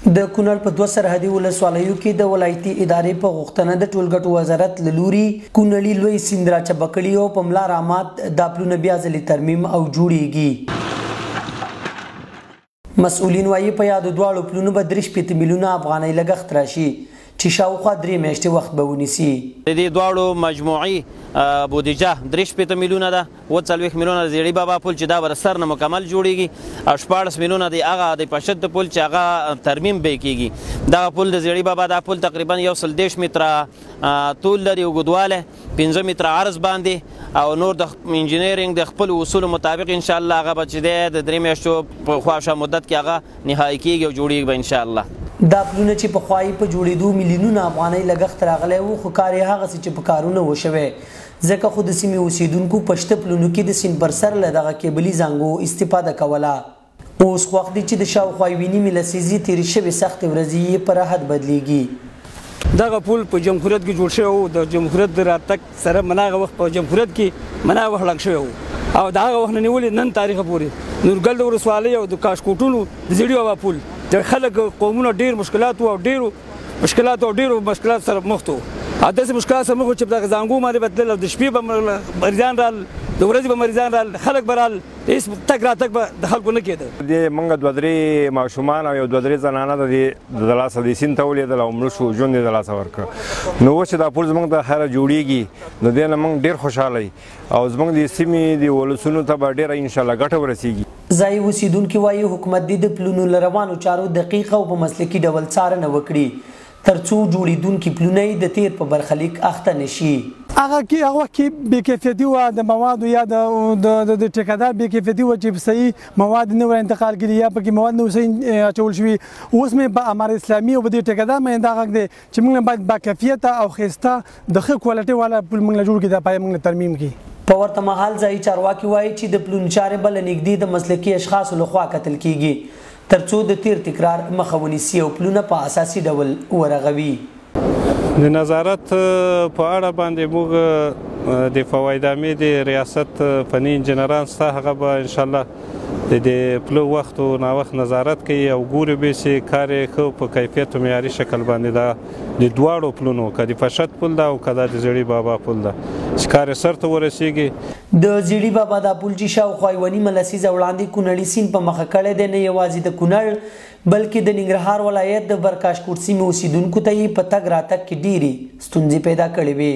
د کونړ په 2 سرحدي ولسوالیو کې د ولایتي ادارې په غوښتنه د ټولګټو وزارت له لوري کونړي لوی سیند راچپه کړي او په ملا رامات دا پلونه بیا ځلې ترمیم او جوړیږي. مسؤلین وایي په یادو دواړو پلونو به 3 میلیونه افغانۍ لګښت راشي چې شاوخوا 3 میاشتې وخت به ونیسي. د دې دواړو مجموعي بودیجه 3 میلیونه ده، 40 میلیونه د زیړي بابا پل چې دا به سر نه مکمل جوړیږي او 14 میلیونه د هغه د پشد پل چې هغه ترمیم به کیږي. دغه پل د زیړي بابا دا پل تقریبا 110 متره طول لري او اوږدوالی 15 متره عرض باندې او نور د انجینیرینګ د خپل اصولو مطابق ان شاء الله هغه به چې دی د 3 میاشتو په خواشه مدت کې هغه نهایي کیږي او جوړیږي به ان شاء الله. دا پلونه چې په خوای په جوړېدو میلیونونه افغانۍ لګښت راغلی وو خو کار یې هغسې چې په کارونه وشوی ځکه خو د سیمې اوسیدونکو په شته پلونو کې د سیند پر سر له دغه کیبلي زنګو استفاده کوله. اوس خو وخت دی چې د شاوخوا یوې نیمې لسیزې تېرې شوې سختې ورځې یې په راحت بدلیږي. دغه پل په جمهوریت کې جوړ شوی و، د جمهوریت د راتګ سره مناغه وخت په جمهوریت کې مناغه وخت لګ شوی و او د هغه وخت نه نیولې نن تاریخه پورې نورګل د ولسوالۍ او د کاشکوټونو د زیړي بابا پل د خلک قومونه ډېر مشکلات او ډېرو مشکلات سره مخ وو او داسې مشکلات سره مخ وو چې په دغه زانګو باندې به تلل او د شپې به مریضان رال د ورځې به مریضان رال خلک به رال هېڅ تګ راتګ به د خلکو نه کېده. موږ 2-3 ماشومان او 2-3 زنانه د لاسه د سیند ته ولیدل او مړه شو، ژوند یې د لاسه ورکړ. نو اوس چې دا پل زموږ د خیره جوړیږي نو دې نه موږ ډېر خوشحاله یو او زموږ د سیمې د ولسونو ته به ډېره انشاءالله ګټه ورسیږي. ځایي اوسیدونکي وایي حکومت دې د پلونو له روانو چارو دقیقه او په مسلکي ډول څارنه وکړي تر څو جوړېدونکي پلونه یې د تیر په برخلیک اخته نشي. هغه وخت کې بې کیفیتي وه د موادو یا د ټیکهدار بې کیفیتي وه چې صحیح مواد نه ور انتقال کړي یا پکې مواد نه صحیح اچول شوي. اوس مې په امارت اسلامي او په دې ټیکهدار باندې دا غږ دی چې موږ باید باکیفیته او ښایسته د ښه کوالټۍ والا پل موږ جوړ کړي دا پای موږ ترمیم کړي. په ورته مهال ځایي چارواکي وایي چې د پلونو چارې به له نږدې د مسلکي اشخاصو لخوا کتل کیږي تر څو د تیر تکرار مخه ونیسي او پلونه په اساسي ډول ورغوي. د نظارت په اړه باندې موږ د فوایدامې د ریاست فني انجینران ستا هغه به انشاءالله د دې پلو وخت او ناوخت نظارت کوي او ګوري به چې کار یې ښه په کیفیت او معیاري شکل باندې دا د دواړو پلونو که د پشد پل ده او که دا د زیړي بابا پل ده چې کار یې سرته ورسیږي. د زیړي بابا دا پل چې شاوخوا یوه نیمه لسیزه وړاندې کونړي سیند په مخه کړی دی نه یوازې د کونړ بلکې د ننګرهار ولایت د برکاشکوټ سیمې اوسیدونکو ته یې په تګ راتګ کې ډېرې ستونزې پیدا کړې وې.